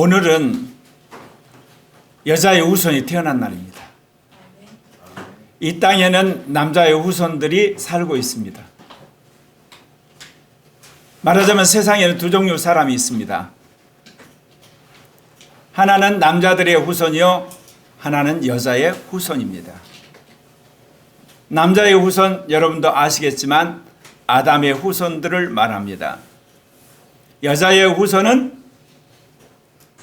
오늘은 여자의 후손이 태어난 날입니다. 이 땅에는 남자의 후손들이 살고 있습니다. 말하자면 세상에는 두 종류 사람이 있습니다. 하나는 남자들의 후손이요, 하나는 여자의 후손입니다. 남자의 후손 여러분도 아시겠지만 아담의 후손들을 말합니다. 여자의 후손은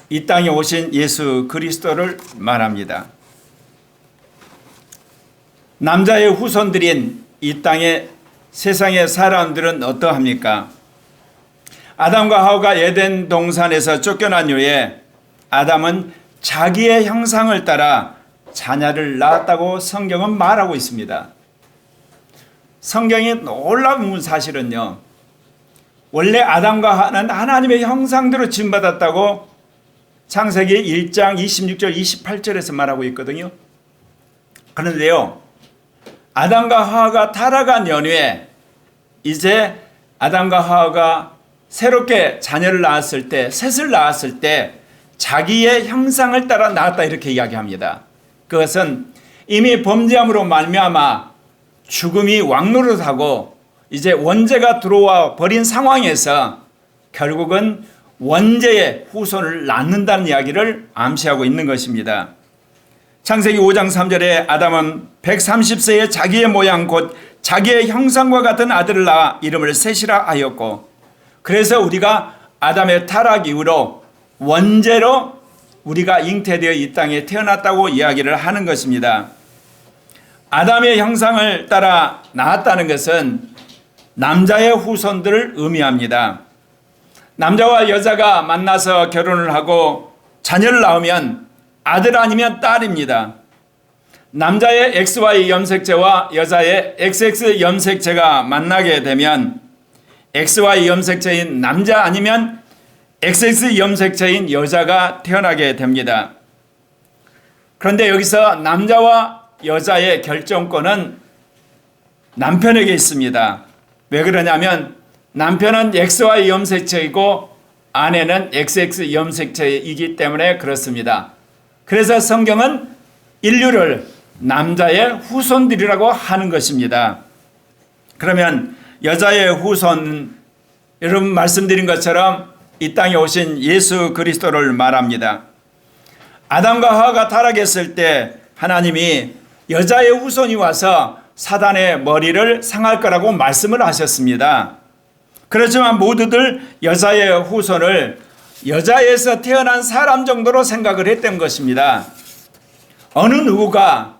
이 땅에 오신 예수 그리스도를 말합니다. 남자의 후손들인 이 땅의 세상의 사람들은 어떠합니까? 아담과 하와가 에덴 동산에서 쫓겨난 후에 아담은 자기의 형상을 따라 자녀를 낳았다고 성경은 말하고 있습니다. 성경이 놀라운 사실은요, 원래 아담과 하와는 하나님의 형상대로 지음받았다고 창세기 1장 26절 28절에서 말하고 있거든요. 그런데요, 아담과 하와가 타락한 연후에 이제 아담과 하와가 새롭게 자녀를 낳았을 때, 셋을 낳았을 때 자기의 형상을 따라 낳았다 이렇게 이야기합니다. 그것은 이미 범죄함으로 말미암아 죽음이 왕노릇하고 이제 원죄가 들어와 버린 상황에서 결국은 원죄의 후손을 낳는다는 이야기를 암시하고 있는 것입니다. 창세기 5장 3절에 아담은 130세에 자기의 모양 곧 자기의 형상과 같은 아들을 낳아 이름을 셋이라 하였고, 그래서 우리가 아담의 타락 이후로 원죄로 우리가 잉태되어 이 땅에 태어났다고 이야기를 하는 것입니다. 아담의 형상을 따라 낳았다는 것은 남자의 후손들을 의미합니다. 남자와 여자가 만나서 결혼을 하고 자녀를 낳으면 아들 아니면 딸입니다. 남자의 XY 염색체와 여자의 XX 염색체가 만나게 되면 XY 염색체인 남자 아니면 XX 염색체인 여자가 태어나게 됩니다. 그런데 여기서 남자와 여자의 결정권은 남편에게 있습니다. 왜 그러냐면 남편은 XY 염색체이고 아내는 XX 염색체이기 때문에 그렇습니다. 그래서 성경은 인류를 남자의 후손들이라고 하는 것입니다. 그러면 여자의 후손, 여러분 말씀드린 것처럼 이 땅에 오신 예수 그리스도를 말합니다. 아담과 하와가 타락했을 때 하나님이 여자의 후손이 와서 사단의 머리를 상할 거라고 말씀을 하셨습니다. 그렇지만 모두들 여자의 후손을 여자에서 태어난 사람 정도로 생각을 했던 것입니다. 어느 누구가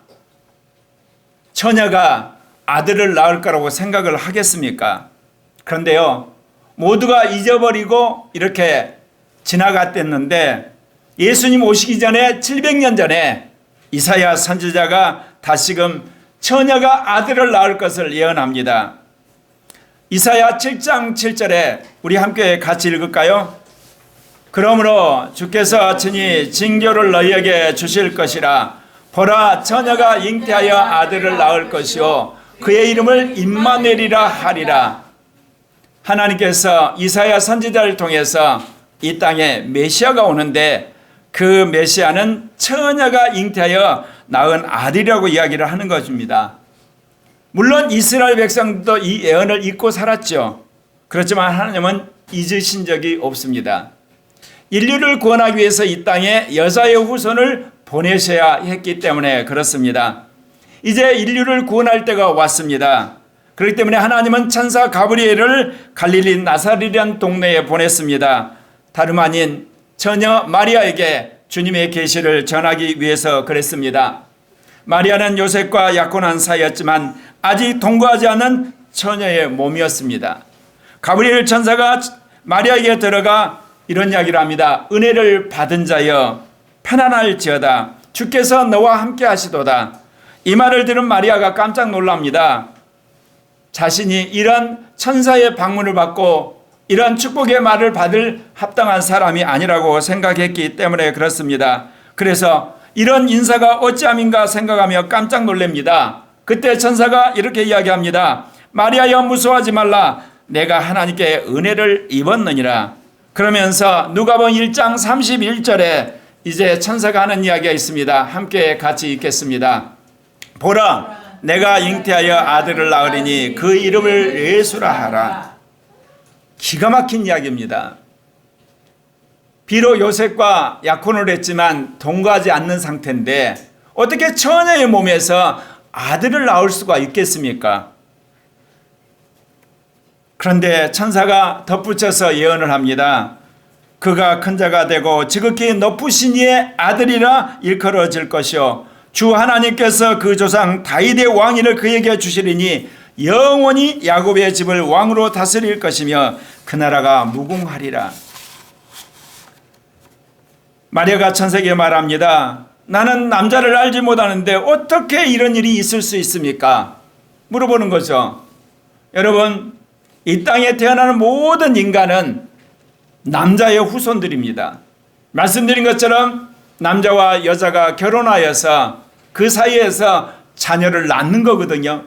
처녀가 아들을 낳을 거라고 생각을 하겠습니까? 그런데요, 모두가 잊어버리고 이렇게 지나갔댔는데 예수님 오시기 전에 700년 전에 이사야 선지자가 다시금 처녀가 아들을 낳을 것을 예언합니다. 이사야 7장 7절에 우리 함께 같이 읽을까요? 그러므로 주께서 친히 징조를 너희에게 주실 것이라. 보라, 처녀가 잉태하여 아들을 낳을 것이요 그의 이름을 임마누엘이라 하리라. 하나님께서 이사야 선지자를 통해서 이 땅에 메시아가 오는데 그 메시아는 처녀가 잉태하여 낳은 아들이라고 이야기를 하는 것입니다. 물론 이스라엘 백성도 이 예언을 잊고 살았죠. 그렇지만 하나님은 잊으신 적이 없습니다. 인류를 구원하기 위해서 이 땅에 여자의 후손을 보내셔야 했기 때문에 그렇습니다. 이제 인류를 구원할 때가 왔습니다. 그렇기 때문에 하나님은 천사 가브리엘을 갈릴리 나사렛이라는 동네에 보냈습니다. 다름 아닌 처녀 마리아에게 주님의 계시를 전하기 위해서 그랬습니다. 마리아는 요셉과 약혼한 사이였지만 아직 동거하지 않은 처녀의 몸이었습니다. 가브리엘 천사가 마리아에게 들어가 이런 이야기를 합니다. 은혜를 받은 자여 편안할지어다. 주께서 너와 함께 하시도다. 이 말을 들은 마리아가 깜짝 놀랍니다. 자신이 이런 천사의 방문을 받고 이런 축복의 말을 받을 합당한 사람이 아니라고 생각했기 때문에 그렇습니다. 그래서 이런 인사가 어찌함인가 생각하며 깜짝 놀랍니다. 그때 천사가 이렇게 이야기합니다. 마리아여 무서워하지 말라. 내가 하나님께 은혜를 입었느니라. 그러면서 누가복음 1장 31절에 이제 천사가 하는 이야기가 있습니다. 함께 같이 읽겠습니다. 보라, 내가 잉태하여 아들을 낳으리니 그 이름을 예수라 하라. 기가 막힌 이야기입니다. 비록 요셉과 약혼을 했지만 동거하지 않는 상태인데 어떻게 처녀의 몸에서 아들을 낳을 수가 있겠습니까? 그런데 천사가 덧붙여서 예언을 합니다. 그가 큰 자가 되고 지극히 높으신 이의 아들이라 일컬어질 것이요 주 하나님께서 그 조상 다윗의 왕위를 그에게 주시리니 영원히 야곱의 집을 왕으로 다스릴 것이며 그 나라가 무궁하리라. 마리아가 천사에게 말합니다. 나는 남자를 알지 못하는데 어떻게 이런 일이 있을 수 있습니까? 물어보는 거죠. 여러분, 이 땅에 태어나는 모든 인간은 남자의 후손들입니다. 말씀드린 것처럼 남자와 여자가 결혼하여서 그 사이에서 자녀를 낳는 거거든요.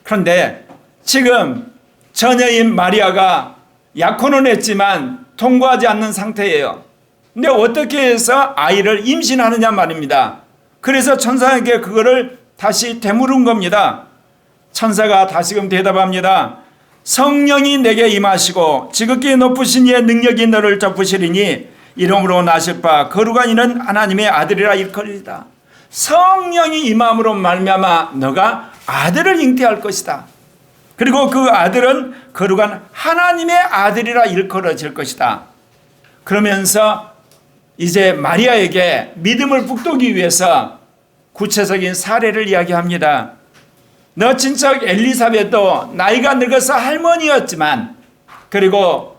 그런데 지금 처녀인 마리아가 약혼은 했지만 통과하지 않는 상태예요. 근데 어떻게 해서 아이를 임신하느냐 말입니다. 그래서 천사에게 그거를 다시 되물은 겁니다. 천사가 다시금 대답합니다. 성령이 내게 임하시고 지극히 높으신 이의 능력이 너를 덮으시리니 이름으로 나실 바 거룩한 이는 하나님의 아들이라 일컬리다. 성령이 임함으로 말미암아 너가 아들을 잉태할 것이다. 그리고 그 아들은 거룩한 하나님의 아들이라 일컬어질 것이다. 그러면서 이제 마리아에게 믿음을 북돋기 위해서 구체적인 사례를 이야기합니다. 너 친척 엘리사벳도 나이가 늙어서 할머니였지만 그리고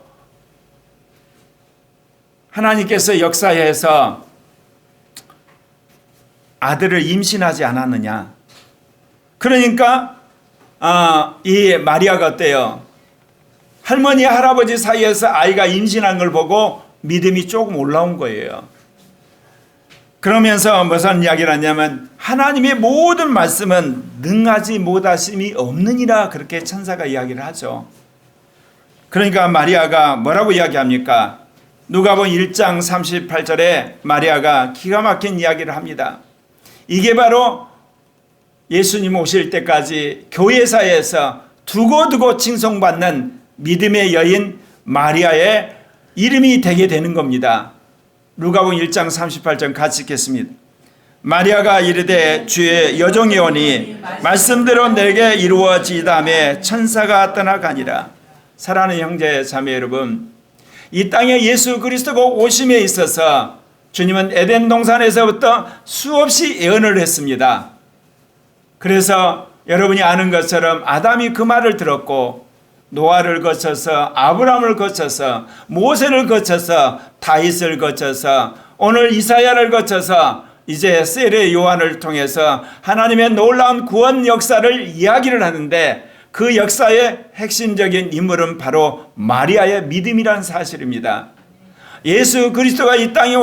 하나님께서 역사해서 아들을 임신하지 않았느냐. 그러니까 이 마리아가 어때요? 할머니 할아버지 사이에서 아이가 임신한 걸 보고 믿음이 조금 올라온 거예요. 그러면서 무슨 이야기를 하냐면 하나님의 모든 말씀은 능하지 못하심이 없느니라 그렇게 천사가 이야기를 하죠. 그러니까 마리아가 뭐라고 이야기합니까? 누가복음 1장 38절에 마리아가 기가 막힌 이야기를 합니다. 이게 바로 예수님 오실 때까지 교회사에서 두고두고 칭송받는 믿음의 여인 마리아의 이름이 되게 되는 겁니다. 누가복음 1장 38절 같이 읽겠습니다. 마리아가 이르되 주의 여종이 오니 말씀대로 내게 이루어지다매 천사가 떠나가니라. 사랑하는 형제 자매 여러분, 이 땅에 예수 그리스도가 오심에 있어서 주님은 에덴 동산에서부터 수없이 예언을 했습니다. 그래서 여러분이 아는 것처럼 아담이 그 말을 들었고 노아를 거쳐서 아브라함을 거쳐서 모세를 거쳐서 다윗을 거쳐서 오늘 이사야를 거쳐서 이제 세례 요한을 통해서 하나님의 놀라운 구원 역사를 이야기를 하는데 그 역사의 핵심적인 인물은 바로 마리아의 믿음이라는 사실입니다. 예수 그리스도가 이 땅에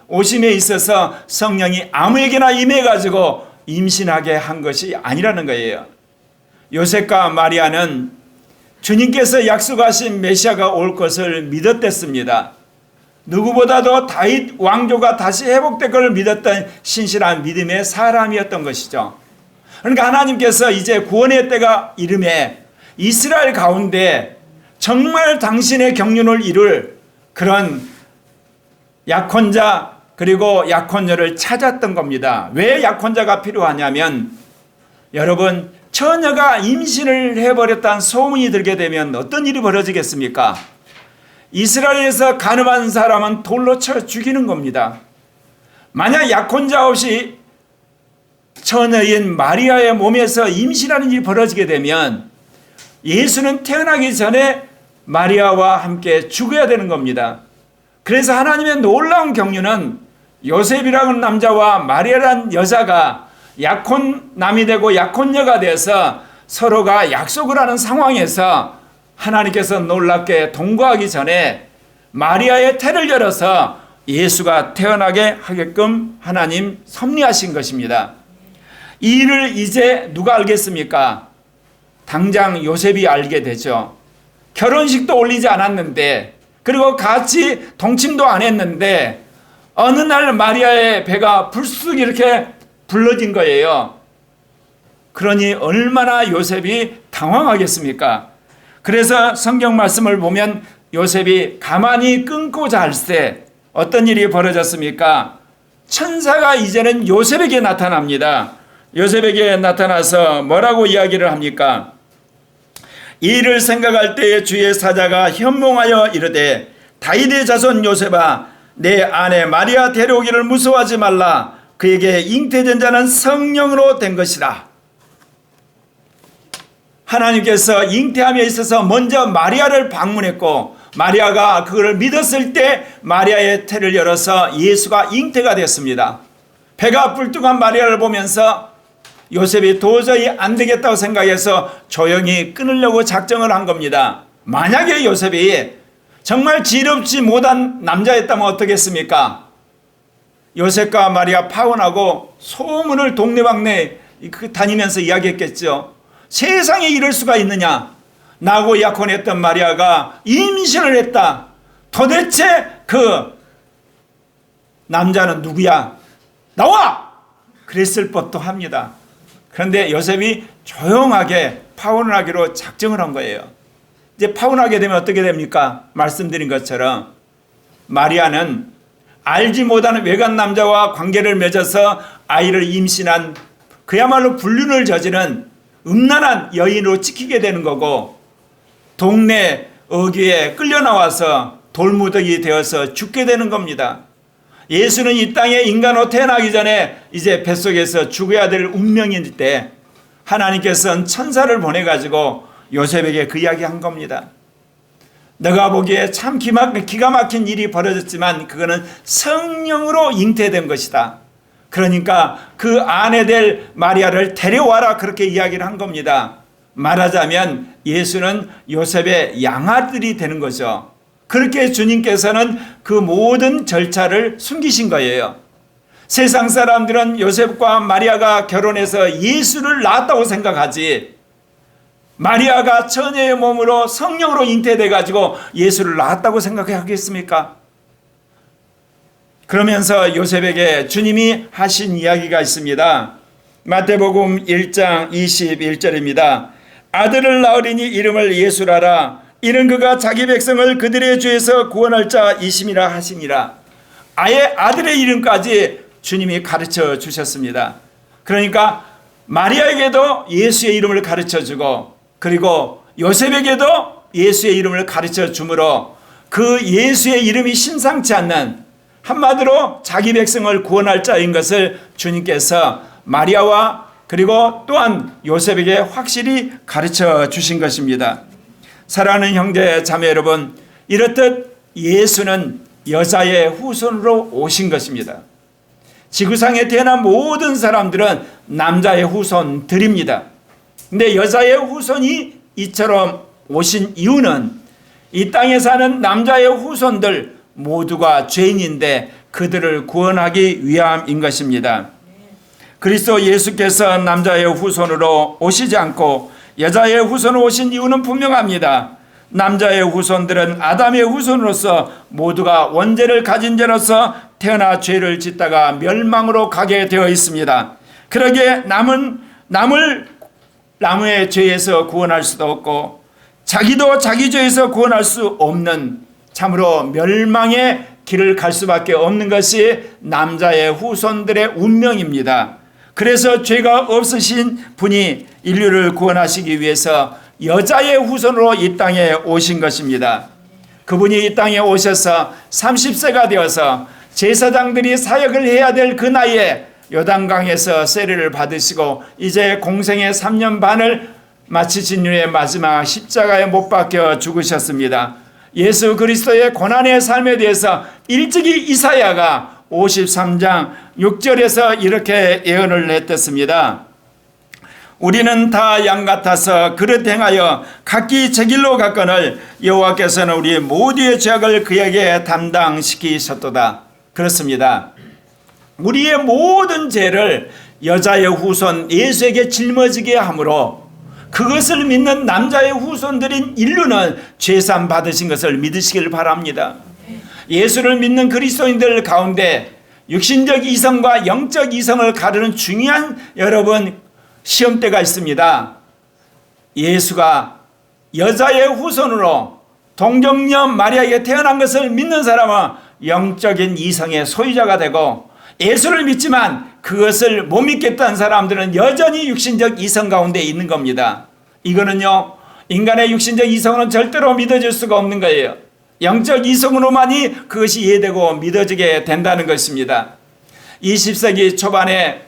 오심에 있어서 성령이 아무에게나 임해가지고 임신하게 한 것이 아니라는 거예요. 요셉과 마리아는 주님께서 약속하신 메시아가 올 것을 믿었댔습니다. 누구보다도 다윗 왕조가 다시 회복될 것을 믿었던 신실한 믿음의 사람이었던 것이죠. 그러니까 하나님께서 이제 구원의 때가 이름에 이스라엘 가운데 정말 당신의 경륜을 이룰 그런 약혼자 그리고 약혼녀를 찾았던 겁니다. 왜 약혼자가 필요하냐면 여러분, 처녀가 임신을 해버렸다는 소문이 들게 되면 어떤 일이 벌어지겠습니까? 이스라엘에서 간음한 사람은 돌로 쳐 죽이는 겁니다. 만약 약혼자 없이 처녀인 마리아의 몸에서 임신하는 일이 벌어지게 되면 예수는 태어나기 전에 마리아와 함께 죽어야 되는 겁니다. 그래서 하나님의 놀라운 경륜은 요셉이라는 남자와 마리아라는 여자가 약혼남이 되고 약혼녀가 돼서 서로가 약속을 하는 상황에서 하나님께서 놀랍게 동거하기 전에 마리아의 태를 열어서 예수가 태어나게 하게끔 하나님 섭리하신 것입니다. 이 일을 이제 누가 알겠습니까? 당장 요셉이 알게 되죠. 결혼식도 올리지 않았는데 그리고 같이 동침도 안 했는데 어느 날 마리아의 배가 불쑥 이렇게 불러진 거예요. 그러니 얼마나 요셉이 당황하겠습니까? 그래서 성경 말씀을 보면 요셉이 가만히 끊고 잘 때 어떤 일이 벌어졌습니까? 천사가 이제는 요셉에게 나타납니다. 요셉에게 나타나서 뭐라고 이야기를 합니까? 이 일을 생각할 때에 주의 사자가 현몽하여 이르되 다윗의 자손 요셉아 내 아내 마리아 데려오기를 무서워하지 말라. 그에게 잉태된 자는 성령으로 된 것이라. 하나님께서 잉태함에 있어서 먼저 마리아를 방문했고 마리아가 그걸 믿었을 때 마리아의 태를 열어서 예수가 잉태가 됐습니다. 배가 불뚝한 마리아를 보면서 요셉이 도저히 안 되겠다고 생각해서 조용히 끊으려고 작정을 한 겁니다. 만약에 요셉이 정말 지혜롭지 못한 남자였다면 어떻겠습니까? 요셉과 마리아 파혼하고 소문을 동네방네 다니면서 이야기했겠죠. 세상에 이럴 수가 있느냐? 나고 약혼했던 마리아가 임신을 했다. 도대체 그 남자는 누구야? 나와! 그랬을 법도 합니다. 그런데 요셉이 조용하게 파혼을 하기로 작정을 한 거예요. 이제 파혼하게 되면 어떻게 됩니까? 말씀드린 것처럼 마리아는 알지 못하는 외간 남자와 관계를 맺어서 아이를 임신한 그야말로 불륜을 저지른 음란한 여인으로 찍히게 되는 거고 동네 어귀에 끌려 나와서 돌무더기 되어서 죽게 되는 겁니다. 예수는 이 땅에 인간으로 태어나기 전에 이제 뱃속에서 죽어야 될 운명일 때 하나님께서는 천사를 보내가지고 요셉에게 그 이야기 한 겁니다. 너가 보기에 참 기가 막힌 일이 벌어졌지만 그거는 성령으로 잉태된 것이다. 그러니까 그 아내 될 마리아를 데려와라 그렇게 이야기를 한 겁니다. 말하자면 예수는 요셉의 양아들이 되는 거죠. 그렇게 주님께서는 그 모든 절차를 숨기신 거예요. 세상 사람들은 요셉과 마리아가 결혼해서 예수를 낳았다고 생각하지 마리아가 처녀의 몸으로 성령으로 잉태돼 가지고 예수를 낳았다고 생각하겠습니까? 그러면서 요셉에게 주님이 하신 이야기가 있습니다. 마태복음 1장 21절입니다. 아들을 낳으리니 이름을 예수라라. 이는 그가 자기 백성을 그들의 죄에서 구원할 자이심이라 하시니라. 아예 아들의 이름까지 주님이 가르쳐 주셨습니다. 그러니까 마리아에게도 예수의 이름을 가르쳐 주고 그리고 요셉에게도 예수의 이름을 가르쳐 주므로 그 예수의 이름이 심상치 않는 한마디로 자기 백성을 구원할 자인 것을 주님께서 마리아와 그리고 또한 요셉에게 확실히 가르쳐 주신 것입니다. 사랑하는 형제 자매 여러분, 이렇듯 예수는 여자의 후손으로 오신 것입니다. 지구상에 태어난 모든 사람들은 남자의 후손들입니다. 근데 여자의 후손이 이처럼 오신 이유는 이 땅에 사는 남자의 후손들 모두가 죄인인데 그들을 구원하기 위함인 것입니다. 그리스도 예수께서 남자의 후손으로 오시지 않고 여자의 후손으로 오신 이유는 분명합니다. 남자의 후손들은 아담의 후손으로서 모두가 원죄를 가진 자로서 태어나 죄를 짓다가 멸망으로 가게 되어 있습니다. 그러기에 남을 남의 죄에서 구원할 수도 없고 자기도 자기 죄에서 구원할 수 없는 참으로 멸망의 길을 갈 수밖에 없는 것이 남자의 후손들의 운명입니다. 그래서 죄가 없으신 분이 인류를 구원하시기 위해서 여자의 후손으로 이 땅에 오신 것입니다. 그분이 이 땅에 오셔서 30세가 되어서 제사장들이 사역을 해야 될 그 나이에 요단강에서 세례를 받으시고 이제 공생의 3년 반을 마치신 후에 마지막 십자가에 못 박혀 죽으셨습니다. 예수 그리스도의 고난의 삶에 대해서 일찍이 이사야가 53장 6절에서 이렇게 예언을 했습니다. 우리는 다 양 같아서 그릇 행하여 각기 제 길로 갔거늘 여호와께서는 우리 모두의 죄악을 그에게 담당시키셨도다. 그렇습니다. 우리의 모든 죄를 여자의 후손 예수에게 짊어지게 함으로 그것을 믿는 남자의 후손들인 인류는 죄사함 받으신 것을 믿으시길 바랍니다. 예수를 믿는 그리스도인들 가운데 육신적 이성과 영적 이성을 가르는 중요한 여러분 시험대가 있습니다. 예수가 여자의 후손으로 동정녀 마리아에게 태어난 것을 믿는 사람은 영적인 이성의 소유자가 되고, 예수를 믿지만 그것을 못 믿겠다는 사람들은 여전히 육신적 이성 가운데 있는 겁니다. 이거는요, 인간의 육신적 이성은 절대로 믿어질 수가 없는 거예요. 영적 이성으로만이 그것이 이해되고 믿어지게 된다는 것입니다. 20세기 초반에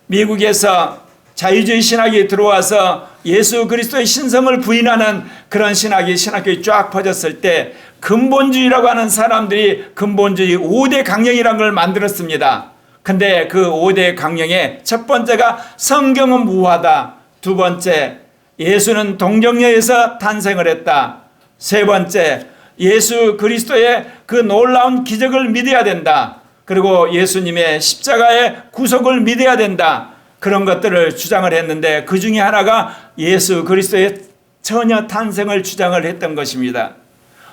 미국에서 자유주의 신학이 들어와서 예수 그리스도의 신성을 부인하는 그런 신학이 쫙 퍼졌을 때 근본주의라고 하는 사람들이 근본주의 5대 강령이라는 걸 만들었습니다. 근데 그 5대 강령의 첫 번째가 성경은 무하다. 두 번째, 예수는 동정녀에서 탄생을 했다. 세 번째, 예수 그리스도의 그 놀라운 기적을 믿어야 된다. 그리고 예수님의 십자가의 구속을 믿어야 된다. 그런 것들을 주장을 했는데 그 중에 하나가 예수 그리스도의 처녀 탄생을 주장을 했던 것입니다.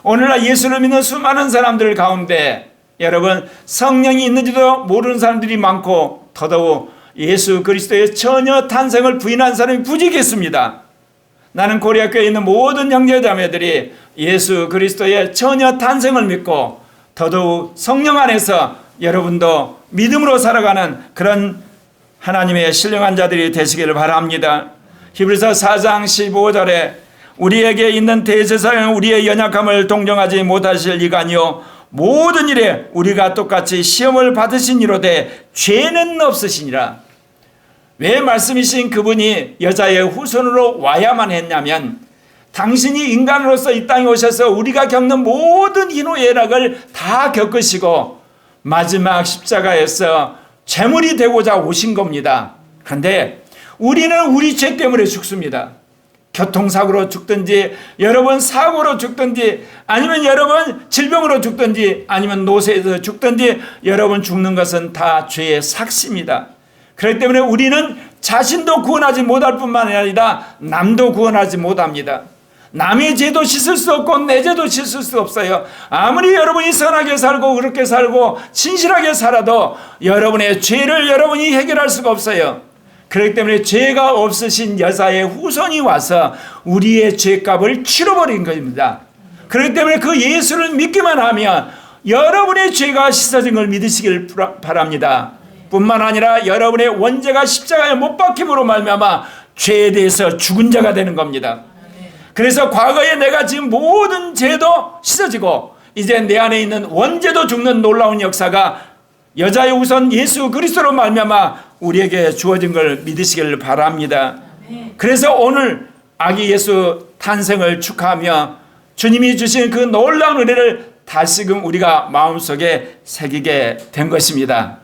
오늘날 예수를 믿는 수많은 사람들 가운데 여러분 성령이 있는지도 모르는 사람들이 많고, 더더욱 예수 그리스도의 처녀 탄생을 부인한 사람이 부지겠습니다. 나는 고려교회에 있는 모든 형제자매들이 예수 그리스도의 처녀 탄생을 믿고 더더욱 성령 안에서 여러분도 믿음으로 살아가는 그런 하나님의 신령한 자들이 되시기를 바랍니다. 히브리서 4장 15절에 우리에게 있는 대제사장은 우리의 연약함을 동정하지 못하실 이가 아니요 모든 일에 우리가 똑같이 시험을 받으신 이로되 죄는 없으시니라. 왜 말씀이신 그분이 여자의 후손으로 와야만 했냐면, 당신이 인간으로서 이 땅에 오셔서 우리가 겪는 모든 희노애락을 다 겪으시고 마지막 십자가에서 제물이 되고자 오신 겁니다. 그런데 우리는 우리 죄 때문에 죽습니다. 교통사고로 죽든지, 여러분 사고로 죽든지, 아니면 여러분 질병으로 죽든지, 아니면 노쇠에서 죽든지, 여러분 죽는 것은 다 죄의 삭시입니다. 그렇기 때문에 우리는 자신도 구원하지 못할 뿐만 아니라 남도 구원하지 못합니다. 남의 죄도 씻을 수 없고 내 죄도 씻을 수 없어요. 아무리 여러분이 선하게 살고 그렇게 살고 신실하게 살아도 여러분의 죄를 여러분이 해결할 수가 없어요. 그렇기 때문에 죄가 없으신 여자의 후손이 와서 우리의 죄값을 치러버린 겁니다. 그렇기 때문에 그 예수를 믿기만 하면 여러분의 죄가 씻어진 걸 믿으시길 바랍니다. 뿐만 아니라 여러분의 원죄가 십자가에 못 박힘으로 말미암아 죄에 대해서 죽은 자가 되는 겁니다. 그래서 과거에 내가 지은 모든 죄도 씻어지고 이제 내 안에 있는 원죄도 죽는 놀라운 역사가 여자의 우선 예수 그리스도로 말미암아 우리에게 주어진 걸 믿으시길 바랍니다. 그래서 오늘 아기 예수 탄생을 축하하며 주님이 주신 그 놀라운 은혜를 다시금 우리가 마음속에 새기게 된 것입니다.